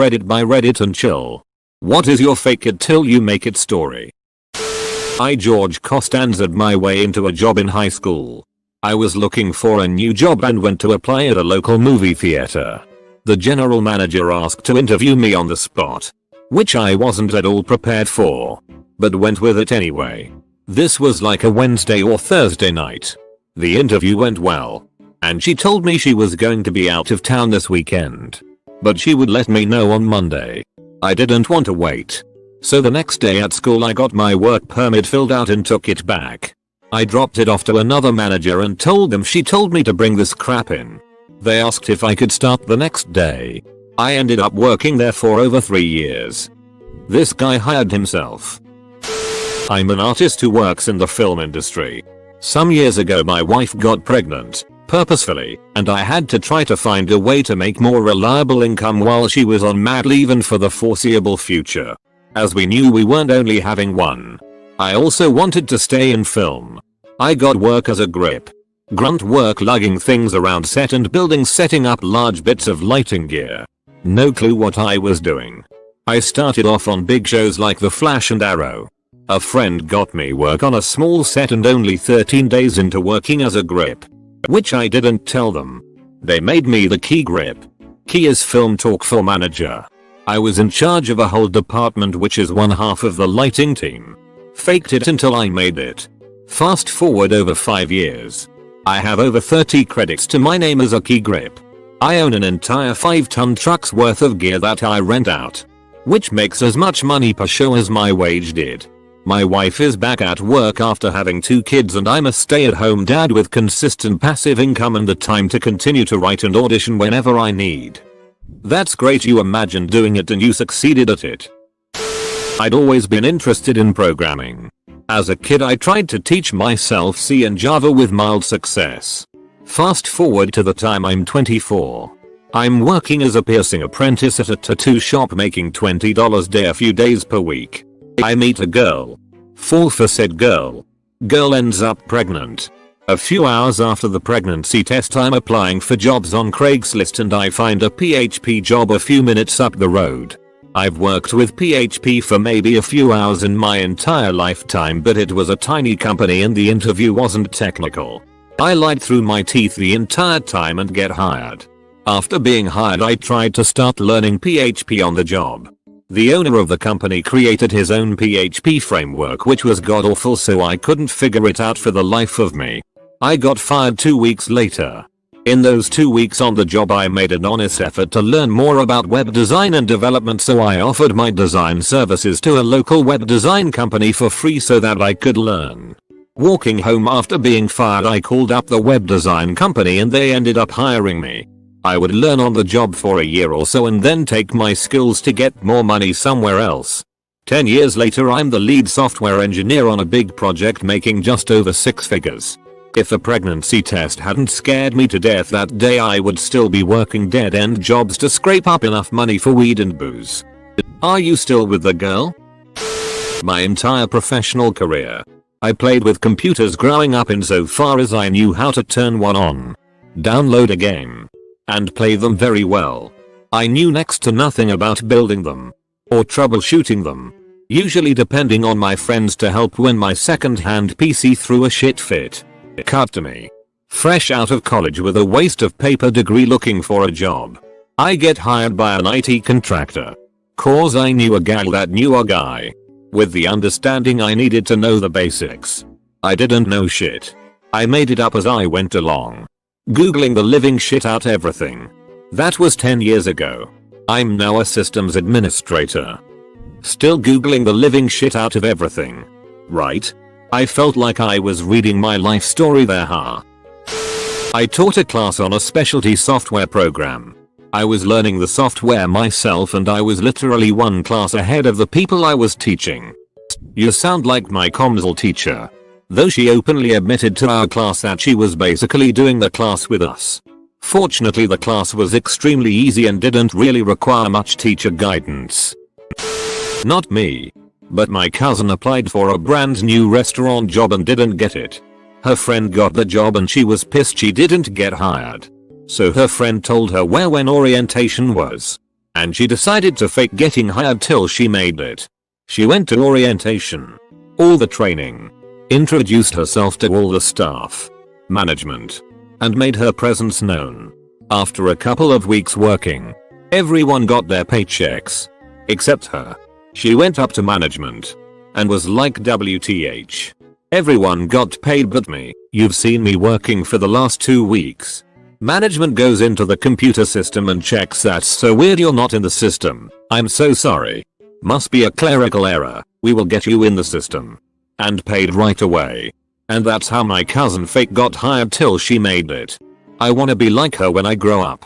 Reddit by Reddit and chill. What is your fake it till you make it story? I George Costanza'd my way into a job in high school. I was looking for a new job and went to apply at a local movie theater. The general manager asked to interview me on the spot, which I wasn't at all prepared for, but went with it anyway. This was like a Wednesday or Thursday night. The interview went well, and she told me she was going to be out of town this weekend, but she would let me know on Monday. I didn't want to wait. So the next day at school I got my work permit filled out and took it back. I dropped it off to another manager and told them she told me to bring this crap in. They asked if I could start the next day. I ended up working there for over 3 years. This guy hired himself. I'm an artist who works in the film industry. Some years ago my wife got pregnant, purposefully, and I had to try to find a way to make more reliable income while she was on mat leave and for the foreseeable future. As we knew we weren't only having one. I also wanted to stay in film. I got work as a grunt work lugging things around set and buildings, setting up large bits of lighting gear. No clue what I was doing. I started off on big shows like The Flash and Arrow. A friend got me work on a small set and only 13 days into working as a grip, which I didn't tell them, they made me the key grip. Key is film talk for manager. I was in charge of a whole department which is one half of the lighting team. Faked it until I made it. Fast forward over 5 years. I have over 30 credits to my name as a key grip. I own an entire 5-ton truck's worth of gear that I rent out, which makes as much money per show as my wage did. My wife is back at work after having 2 kids and I'm a stay-at-home dad with consistent passive income and the time to continue to write and audition whenever I need. That's great, you imagined doing it and you succeeded at it. I'd always been interested in programming. As a kid I tried to teach myself C and Java with mild success. Fast forward to the time I'm 24. I'm working as a piercing apprentice at a tattoo shop making $20 a day a few days per week. I meet a girl. Fall for said girl. Girl ends up pregnant. A few hours after the pregnancy test I'm applying for jobs on Craigslist and I find a PHP job a few minutes up the road. I've worked with PHP for maybe a few hours in my entire lifetime, but it was a tiny company and the interview wasn't technical. I lied through my teeth the entire time and get hired. After being hired I tried to start learning PHP on the job. The owner of the company created his own PHP framework which was god awful, so I couldn't figure it out for the life of me. I got fired 2 weeks later. In those 2 weeks on the job I made an honest effort to learn more about web design and development, so I offered my design services to a local web design company for free so that I could learn. Walking home after being fired I called up the web design company and they ended up hiring me. I would learn on the job for a year or so and then take my skills to get more money somewhere else. 10 years later I'm the lead software engineer on a big project making just over 6 figures. If the pregnancy test hadn't scared me to death that day I would still be working dead-end jobs to scrape up enough money for weed and booze. Are you still with the girl? My entire professional career, I played with computers growing up insofar as I knew how to turn one on, download a game, and play them very well. I knew next to nothing about building them or troubleshooting them, usually depending on my friends to help when my second-hand PC threw a shit fit. Cut to me, fresh out of college with a waste of paper degree looking for a job. I get hired by an IT contractor. Cause I knew a gal that knew a guy. With the understanding I needed to know the basics. I didn't know shit. I made it up as I went along. Googling the living shit out everything. That was 10 years ago. I'm now a systems administrator. Still googling the living shit out of everything. Right? I felt like I was reading my life story there, huh? I taught a class on a specialty software program. I was learning the software myself and I was literally one class ahead of the people I was teaching. You sound like my comsol teacher. Though she openly admitted to our class that she was basically doing the class with us. Fortunately the class was extremely easy and didn't really require much teacher guidance. Not me. But my cousin applied for a brand new restaurant job and didn't get it. Her friend got the job and she was pissed she didn't get hired. So her friend told her where when orientation was. and she decided to fake getting hired till she made it. She went to orientation, all the training, introduced herself to all the staff, management, and made her presence known. After a couple of weeks working, everyone got their paychecks, except her. She went up to management and was like, WTH. Everyone got paid but me. You've seen me working for the last 2 weeks. Management goes into the computer system and checks. That's so weird, you're not in the system. I'm so sorry. Must be a clerical error. We will get you in the system and paid right away. And that's how my cousin fake got hired till she made it. I wanna be like her when I grow up.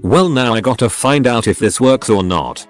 Well, now I gotta find out if this works or not.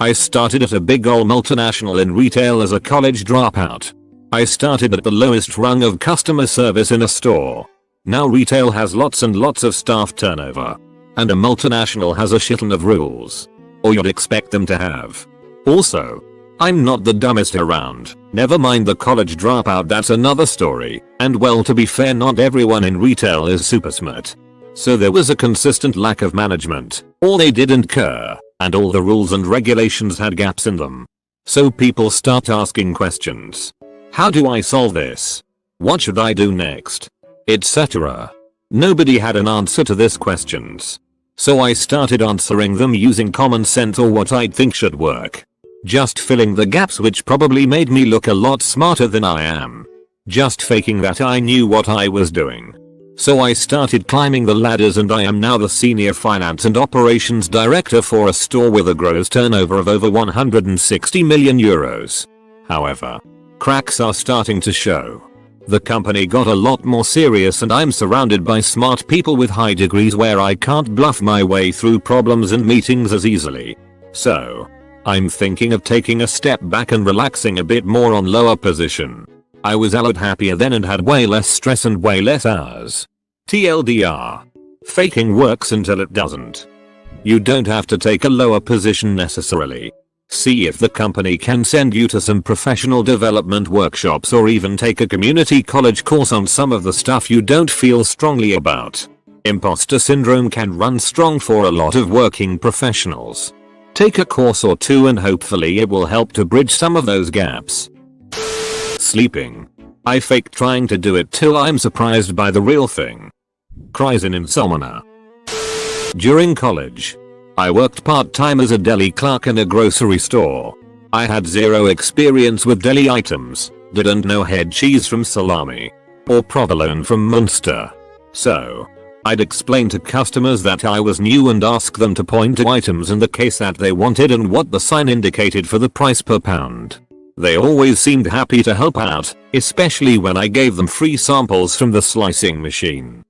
I started at a big ol' multinational in retail as a college dropout. I started at the lowest rung of customer service in a store. Now retail has lots and lots of staff turnover. And a multinational has a shitton of rules. Or you'd expect them to have. Also, I'm not the dumbest around. Never mind the college dropout, that's another story. And well, to be fair, not everyone in retail is super smart. So there was a consistent lack of management, or they didn't care, and all the rules and regulations had gaps in them. So people start asking questions. How do I solve this? What should I do next? Etc. Nobody had an answer to these questions. So I started answering them using common sense or what I'd think should work. Just filling the gaps, which probably made me look a lot smarter than I am. Just faking that I knew what I was doing. So I started climbing the ladders, and I am now the senior finance and operations director for a store with a gross turnover of over 160 million euros. However, cracks are starting to show. The company got a lot more serious, and I'm surrounded by smart people with high degrees where I can't bluff my way through problems and meetings as easily. So, I'm thinking of taking a step back and relaxing a bit more on lower position. I was a lot happier then and had way less stress and way less hours. TLDR. Faking works until it doesn't. You don't have to take a lower position necessarily. See if the company can send you to some professional development workshops, or even take a community college course on some of the stuff you don't feel strongly about. Imposter syndrome can run strong for a lot of working professionals. Take a course or two and hopefully it will help to bridge some of those gaps. Sleeping. I fake trying to do it till I'm surprised by the real thing. Cries in insomnia. During college, I worked part-time as a deli clerk in a grocery store. I had zero experience with deli items, didn't know head cheese from salami, or provolone from Munster. So, I'd explain to customers that I was new and ask them to point to items in the case that they wanted and what the sign indicated for the price per pound. They always seemed happy to help out, especially when I gave them free samples from the slicing machine.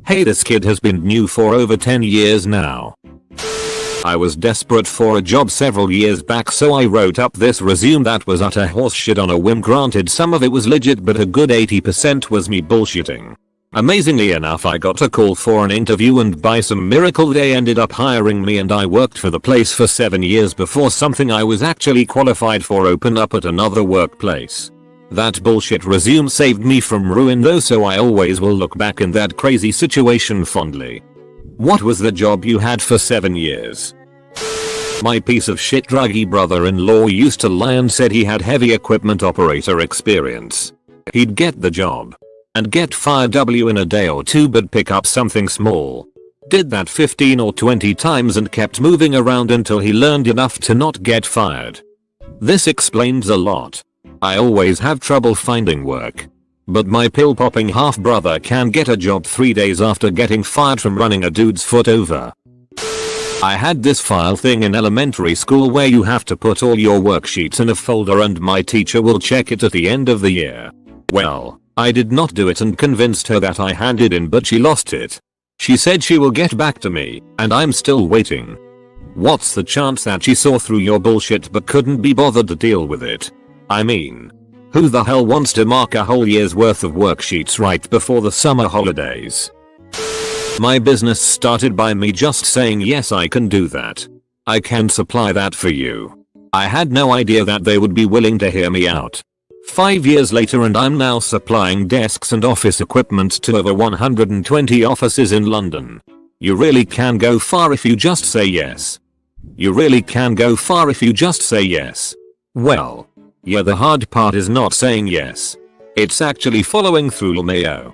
Hey, this kid has been new for over 10 years now. I was desperate for a job several years back, so I wrote up this resume that was utter horseshit on a whim. Granted, some of it was legit, but a good 80% was me bullshitting. Amazingly enough, I got a call for an interview, and by some miracle they ended up hiring me, and I worked for the place for 7 years before something I was actually qualified for opened up at another workplace. That bullshit resume saved me from ruin though, so I always will look back in that crazy situation fondly. What was the job you had for 7 years? My piece of shit druggy brother-in-law used to lie and said he had heavy equipment operator experience. He'd get the job and get fired in a day or two, but pick up something small. Did that 15 or 20 times and kept moving around until he learned enough to not get fired. This explains a lot. I always have trouble finding work. But my pill-popping half-brother can get a job 3 days after getting fired from running a dude's foot over. I had this file thing in elementary school where you have to put all your worksheets in a folder and my teacher will check it at the end of the year. Well, I did not do it and convinced her that I handed in, but she lost it. She said she will get back to me, and I'm still waiting. What's the chance that she saw through your bullshit but couldn't be bothered to deal with it? I mean, who the hell wants to mark a whole year's worth of worksheets right before the summer holidays? My business started by me just saying, yes, I can do that. I can supply that for you. I had no idea that they would be willing to hear me out. 5 years later and I'm now supplying desks and office equipment to over 120 offices in London. You really can go far if you just say yes. You really can go far if you just say yes. Well, yeah, the hard part is not saying yes. It's actually following through, LMAO.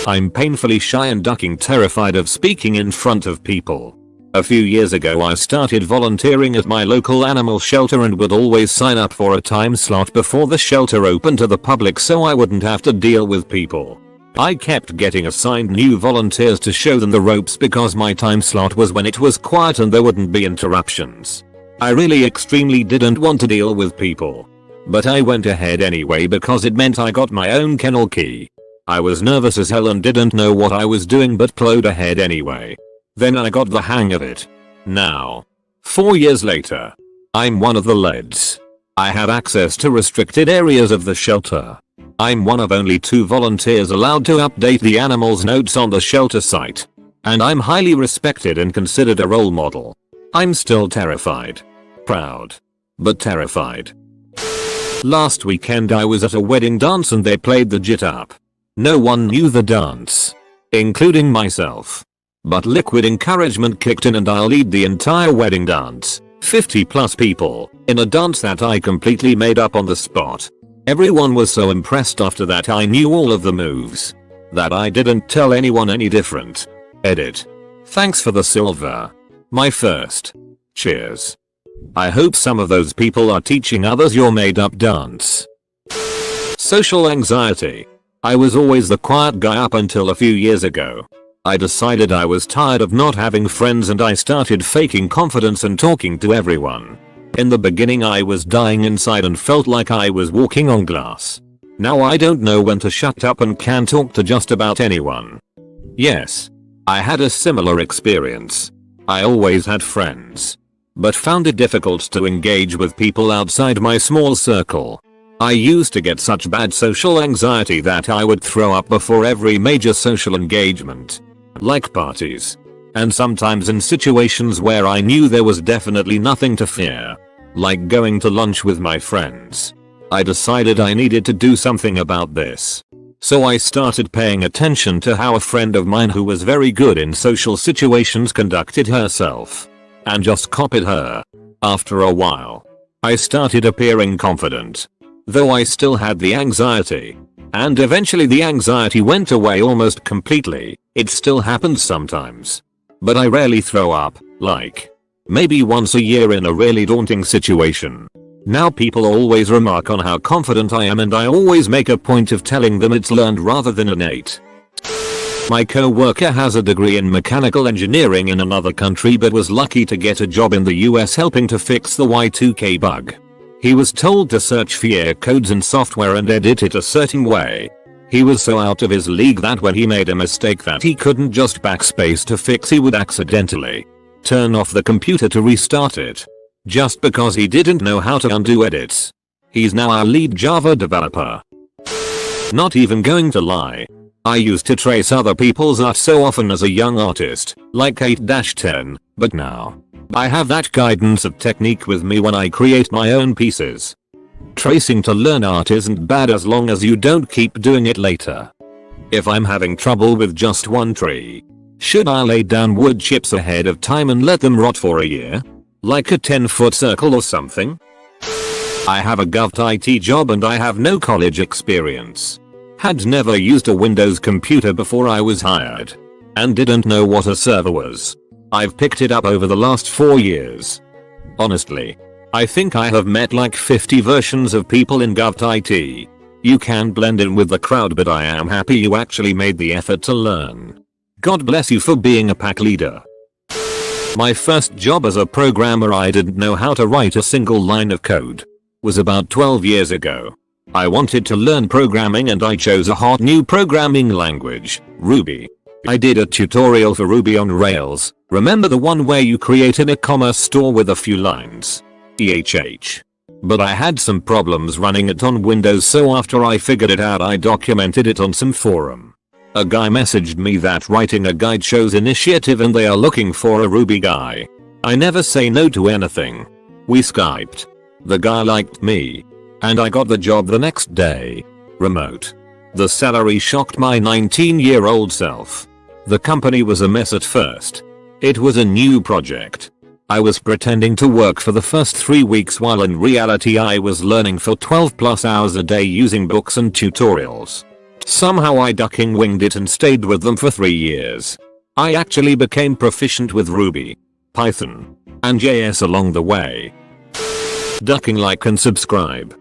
I'm painfully shy and ducking, terrified of speaking in front of people. A few years ago I started volunteering at my local animal shelter and would always sign up for a time slot before the shelter opened to the public so I wouldn't have to deal with people. I kept getting assigned new volunteers to show them the ropes because my time slot was when it was quiet and there wouldn't be interruptions. I really extremely didn't want to deal with people. But I went ahead anyway because it meant I got my own kennel key. I was nervous as hell and didn't know what I was doing but plowed ahead anyway. Then I got the hang of it. Now, 4 years later, I'm one of the leads. I have access to restricted areas of the shelter. I'm one of only 2 volunteers allowed to update the animals' notes on the shelter site. And I'm highly respected and considered a role model. I'm still terrified. Proud. But terrified. Last weekend I was at a wedding dance and they played the jit up. No one knew the dance. Including myself. But liquid encouragement kicked in and I'll lead the entire wedding dance, 50 plus people, in a dance that I completely made up on the spot. Everyone was so impressed after that I knew all of the moves. That I didn't tell anyone any different. Edit. Thanks for the silver. My first. Cheers. I hope some of those people are teaching others your made up dance. Social anxiety. I was always the quiet guy up until a few years ago. I decided I was tired of not having friends and I started faking confidence and talking to everyone. In the beginning I was dying inside and felt like I was walking on glass. Now I don't know when to shut up and can talk to just about anyone. Yes, I had a similar experience. I always had friends, but found it difficult to engage with people outside my small circle. I used to get such bad social anxiety that I would throw up before every major social engagement. Like parties. And sometimes in situations where I knew there was definitely nothing to fear. Like going to lunch with my friends. I decided I needed to do something about this. So I started paying attention to how a friend of mine who was very good in social situations conducted herself. And just copied her. After a while, I started appearing confident. Though I still had the anxiety. And eventually the anxiety went away almost completely. It still happens sometimes. But I rarely throw up, like maybe once a year in a really daunting situation. Now people always remark on how confident I am and I always make a point of telling them it's learned rather than innate. My co-worker has a degree in mechanical engineering in another country but was lucky to get a job in the US helping to fix the Y2K bug. He was told to search for error codes in software and edit it a certain way. He was so out of his league that when he made a mistake that he couldn't just backspace to fix, he would accidentally turn off the computer to restart it. Just because he didn't know how to undo edits. He's now our lead Java developer. Not even going to lie. I used to trace other people's art so often as a young artist, like 8-10, but now I have that guidance of technique with me when I create my own pieces. Tracing to learn art isn't bad as long as you don't keep doing it later. If I'm having trouble with just one tree, should I lay down wood chips ahead of time and let them rot for a year? Like a 10-foot circle or something? I have a GovIT job and I have no college experience. Had never used a Windows computer before I was hired. And didn't know what a server was. I've picked it up over the last 4 years. Honestly, I think I have met like 50 versions of people in GovIT. You can blend in with the crowd, but I am happy you actually made the effort to learn. God bless you for being a pack leader. My first job as a programmer, I didn't know how to write a single line of code. Was about 12 years ago. I wanted to learn programming and I chose a hot new programming language, Ruby. I did a tutorial for Ruby on Rails. Remember the one where you create an e-commerce store with a few lines? EHH. But I had some problems running it on Windows, so after I figured it out I documented it on some forum. A guy messaged me that writing a guide shows initiative and they are looking for a Ruby guy. I never say no to anything. We Skyped. The guy liked me. And I got the job the next day. Remote. The salary shocked my 19-year-old self. The company was a mess at first. It was a new project. I was pretending to work for the first 3 weeks while in reality I was learning for 12 plus hours a day using books and tutorials. Somehow I ducking winged it and stayed with them for 3 years. I actually became proficient with Ruby, Python, and JS along the way. Ducking, like and subscribe.